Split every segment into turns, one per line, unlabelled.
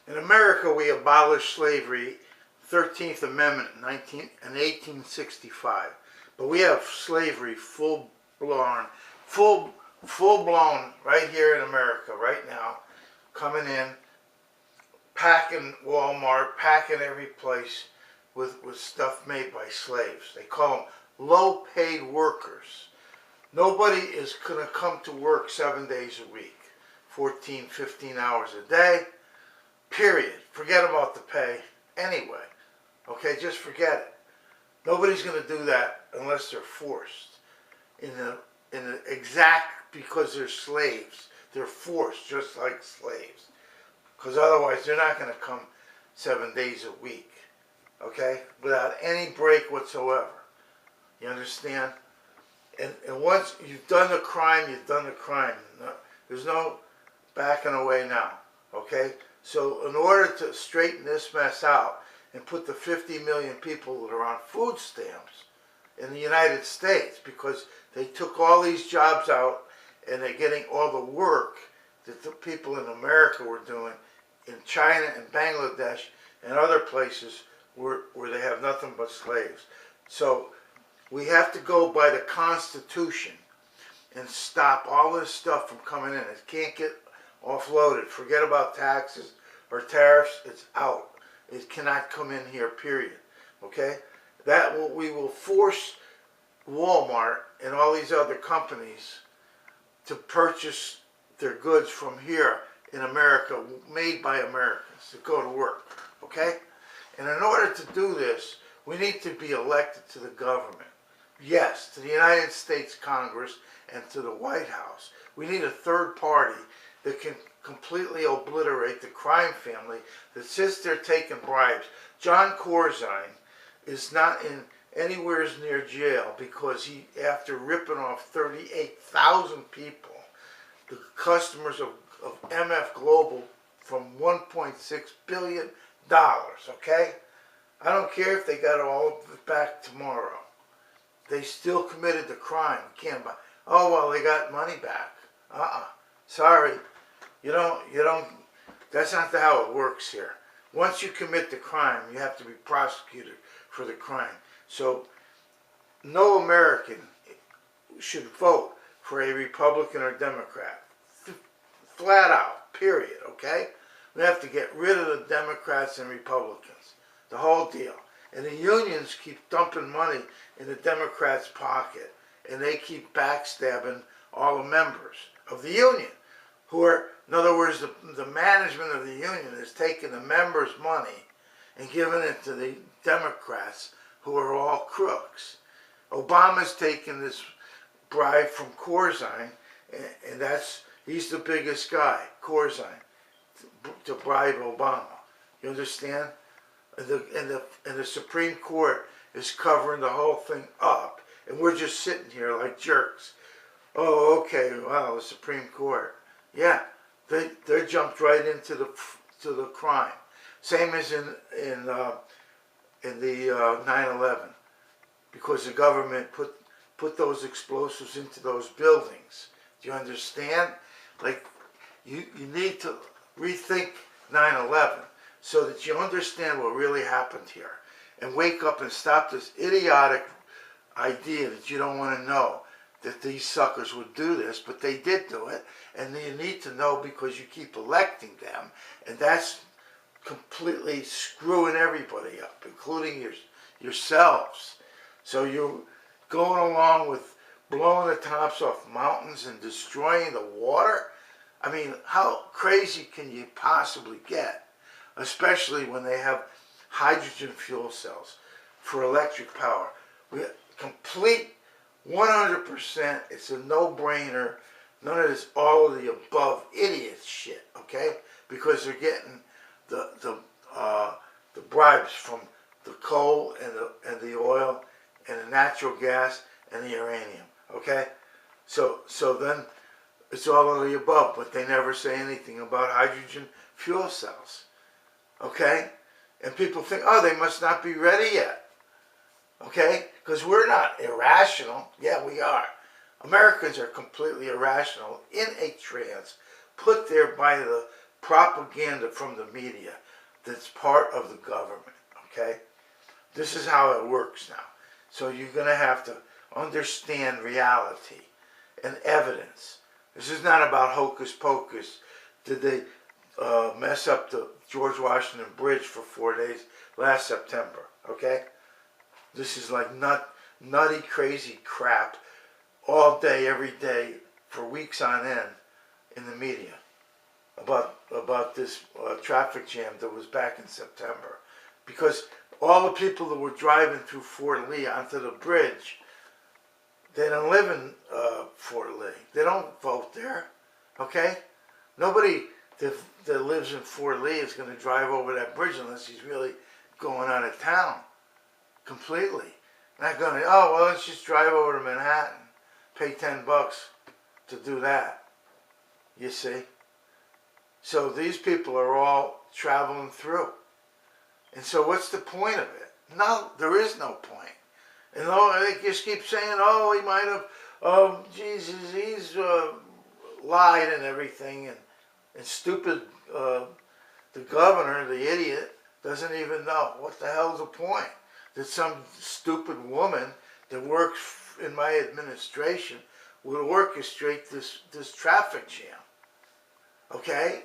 In America, we abolished slavery, 13th Amendment in 1865. But we have slavery full blown right here in America right now, coming in, packing Walmart, packing every place with stuff made by slaves. They call them low-paid workers. Nobody is going to come to work 7 days a week, 14, 15 hours a day, period. Forget about the pay anyway. Okay, just forget it. Nobody's going to do that unless they're forced. In the exact, because they're slaves. They're forced just like slaves. Because otherwise they're not going to come 7 days a week. Okay? Without any break whatsoever. You understand? And once you've done the crime, you've done the crime. No, there's no backing away now. Okay? So in order to straighten this mess out and put the 50 million people that are on food stamps in the United States, because they took all these jobs out and they're getting all the work that the people in America were doing in China and Bangladesh and other places where they have nothing but slaves. So we have to go by the Constitution and stop all this stuff from coming in. It can't get offloaded. Forget about taxes or tariffs. It's out. It cannot come in here, period. Okay? We will force Walmart and all these other companies to purchase their goods from here in America, made by Americans, to go to work. Okay? And in order to do this, we need to be elected to the government. Yes, to the United States Congress and to the White House. We need a third party that can completely obliterate the crime family that sits there taking bribes. John Corzine is not in anywhere near jail because he, after ripping off 38,000 people, the customers of MF Global, from $1.6 billion, okay? I don't care if they got all of it back tomorrow. They still committed the crime. You can't buy, oh, well, they got money back. Sorry. You don't, that's not how it works here. Once you commit the crime, you have to be prosecuted for the crime. So, no American should vote for a Republican or Democrat. Flat out, period, okay? We have to get rid of the Democrats and Republicans. The whole deal. And the unions keep dumping money in the Democrats' pocket, and they keep backstabbing all the members of the union, who are, in other words, the management of the union is taking the members' money and giving it to the Democrats, who are all crooks. Obama's taking this bribe from Corzine, and he's the biggest guy, Corzine, to bribe Obama. You understand? And the Supreme Court is covering the whole thing up, and we're just sitting here like jerks. Oh, okay, well, the Supreme Court. Yeah, they jumped right into the crime. Same as in the 9/11, because the government put those explosives into those buildings. Do you understand? Like, you need to rethink 9/11 so that you understand what really happened here, and wake up and stop this idiotic idea that you don't want to know that these suckers would do this, but they did do it, and you need to know because you keep electing them, and that's completely screwing everybody up, including yourselves. So you're going along with blowing the tops off mountains and destroying the water? I mean, how crazy can you possibly get? Especially when they have hydrogen fuel cells for electric power. We complete 100%, it's a no-brainer. None of this all of the above idiot shit, okay? Because they're getting the bribes from the coal and the oil and the natural gas and the uranium, okay? So then it's all of the above, but they never say anything about hydrogen fuel cells, okay? And people think, oh, they must not be ready yet, okay? Because we're not irrational. Yeah, we are. Americans are completely irrational, in a trance, put there by the propaganda from the media that's part of the government, okay? This is how it works now. So you're going to have to understand reality and evidence. This is not about hocus pocus. Did they mess up the George Washington Bridge for 4 days last September, okay? This is like nutty, crazy crap all day, every day, for weeks on end in the media about this traffic jam that was back in September. Because all the people that were driving through Fort Lee onto the bridge, they don't live in Fort Lee. They don't vote there, okay? Nobody that lives in Fort Lee is going to drive over that bridge unless he's really going out of town completely. Not going to, oh, well, let's just drive over to Manhattan, pay $10 to do that, you see? So these people are all traveling through. And so what's the point of it? No, there is no point. And they just keep saying, oh, he might have, Jesus, he's lied and everything. And stupid, the governor, the idiot, doesn't even know. What the hell's the point? That some stupid woman that works in my administration would orchestrate this traffic jam. Okay?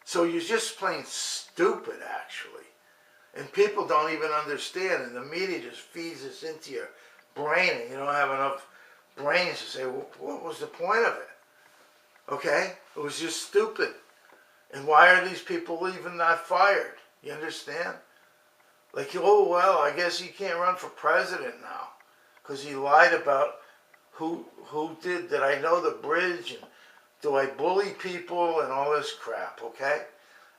So you're just plain stupid, actually. And people don't even understand, and the media just feeds this into your brain, and you don't have enough brains to say, well, what was the point of it? Okay? It was just stupid. And why are these people even not fired? You understand? Like, oh, well, I guess he can't run for president now because he lied about who did that. I know the bridge, and do I bully people and all this crap, okay?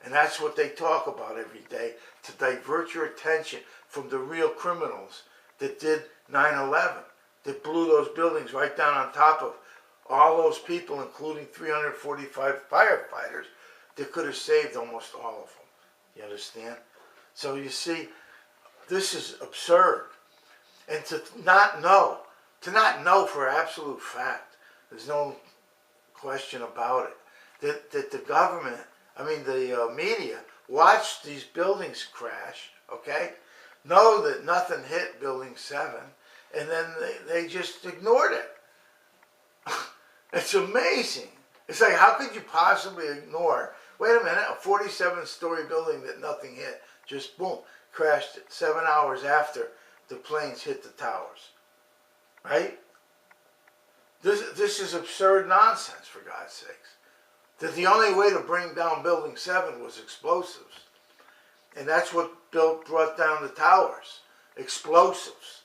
And that's what they talk about every day, to divert your attention from the real criminals that did 9/11, that blew those buildings right down on top of all those people, including 345 firefighters that could have saved almost all of them. You understand? So you see, this is absurd. And to not know for absolute fact, there's no question about it, that the government, the media, watched these buildings crash, okay? Know that nothing hit Building 7, and then they just ignored it. It's amazing. It's like, how could you possibly ignore, wait a minute, a 47-story building that nothing hit, just boom, crashed 7 hours after the planes hit the towers, right? This is absurd nonsense, for God's sakes. That the only way to bring down Building 7 was explosives. And that's what brought down the towers. Explosives.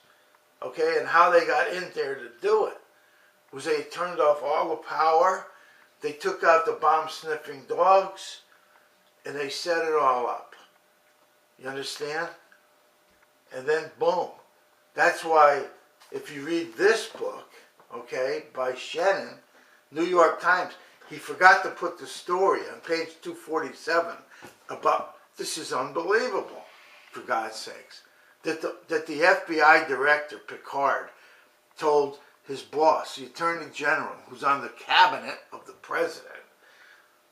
Okay, and how they got in there to do it was they turned off all the power, they took out the bomb-sniffing dogs, and they set it all up. You understand? And then boom. That's why if you read this book, okay, by Shannon, New York Times, he forgot to put the story on page 247 about, this is unbelievable, for God's sakes, that the FBI director, Picard, told his boss, the Attorney General, who's on the cabinet of the president,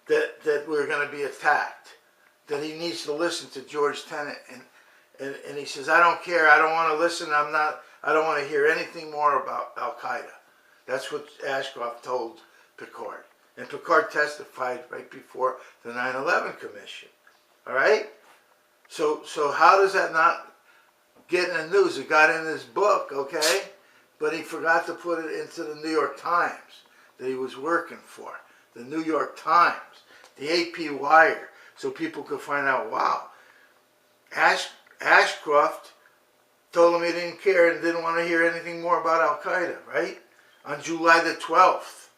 that we're going to be attacked, that he needs to listen to George Tenet, and he says, I don't care, I don't want to listen, I don't want to hear anything more about Al-Qaeda. That's what Ashcroft told Picard. And Picard testified right before the 9/11 Commission. All right? So how does that not get in the news? It got in his book, okay? But he forgot to put it into the New York Times that he was working for. The New York Times. The AP Wire. So people could find out, wow, Ashcroft told him he didn't care and didn't want to hear anything more about Al-Qaeda, right? On July the 12th.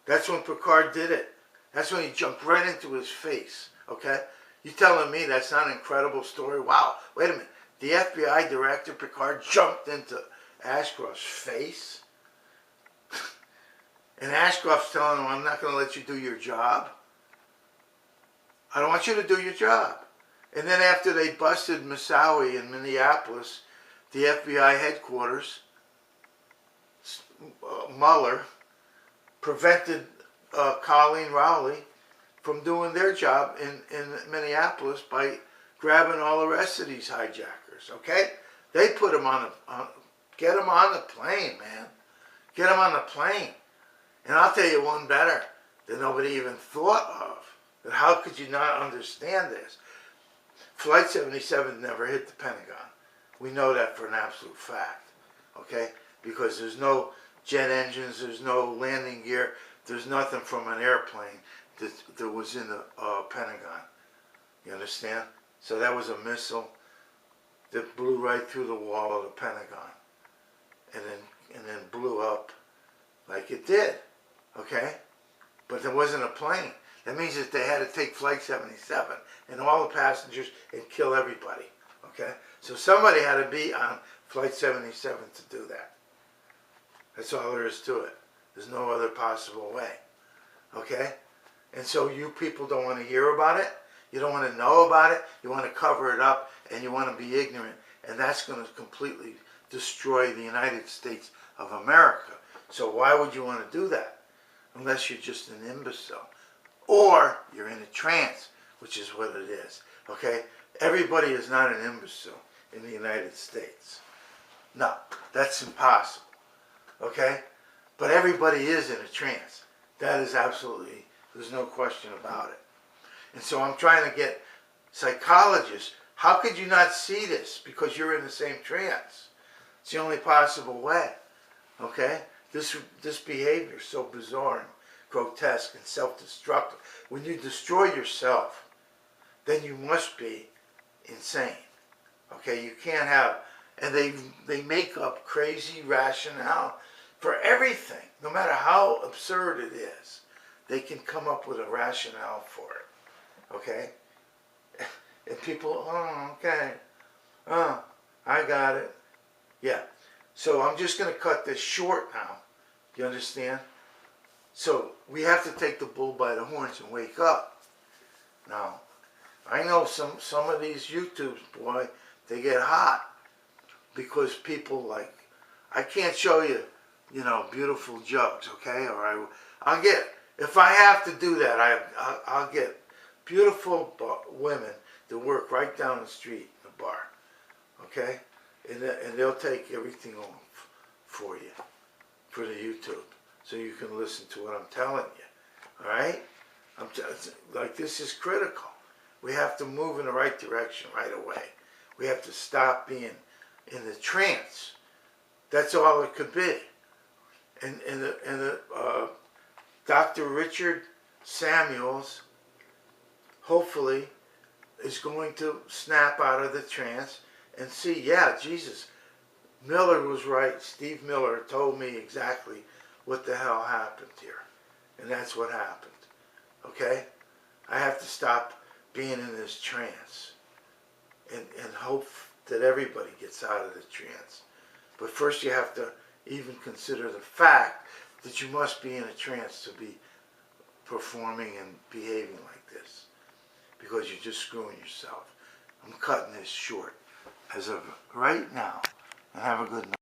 That's when Picard did it. That's when he jumped right into his face, okay? You telling me that's not an incredible story? Wow, wait a minute. The FBI director, Picard, jumped into Ashcroft's face? And Ashcroft's telling him, I'm not going to let you do your job. I don't want you to do your job. And then after they busted Moussaoui in Minneapolis, the FBI headquarters, Mueller, prevented Colleen Rowley from doing their job in Minneapolis by grabbing all the rest of these hijackers, okay? They put them get them on the plane, man. Get them on the plane. And I'll tell you one better that nobody even thought of. That how could you not understand this? Flight 77 never hit the Pentagon. We know that for an absolute fact, okay? Because there's no jet engines, there's no landing gear, there's nothing from an airplane that was in the Pentagon. You understand? So that was a missile that blew right through the wall of the Pentagon, and then blew up like it did, okay? But there wasn't a plane. That means that they had to take Flight 77 and all the passengers and kill everybody, okay? So somebody had to be on Flight 77 to do that. That's all there is to it. There's no other possible way, okay? And so you people don't want to hear about it. You don't want to know about it. You want to cover it up, and you want to be ignorant. And that's going to completely destroy the United States of America. So why would you want to do that? Unless you're just an imbecile. Or you're in a trance, which is what it is. Okay? Everybody is not an imbecile in the United States. No, that's impossible. Okay? But everybody is in a trance. That is absolutely, there's no question about it. And so I'm trying to get psychologists, how could you not see this? Because you're in the same trance. It's the only possible way. Okay? This behavior is so bizarre and grotesque and self-destructive. When you destroy yourself, then you must be insane. Okay? You can't have, and they make up crazy rationale for everything. No matter how absurd it is, they can come up with a rationale for it. Okay? And people, oh, okay. Oh, I got it. Yeah. So I'm just going to cut this short now. Do you understand? So we have to take the bull by the horns and wake up. Now, I know some of these YouTubes, boy, they get hot. Because people like, I can't show you, you know, beautiful jugs, okay? Or I'll get, if I have to do that, I'll get beautiful women that work right down the street in the bar, okay? And they'll take everything off for you, for the YouTube, so you can listen to what I'm telling you, all right? Like, this is critical. We have to move in the right direction right away. We have to stop being in the trance. That's all it could be. And Dr. Richard Samuels, hopefully, is going to snap out of the trance and see, yeah, Jesus, Miller was right. Steve Miller told me exactly what the hell happened here. And that's what happened. Okay? I have to stop being in this trance and hope that everybody gets out of the trance. But first you have to even consider the fact that you must be in a trance to be performing and behaving like this. Because you're just screwing yourself. I'm cutting this short as of right now. And have a good night.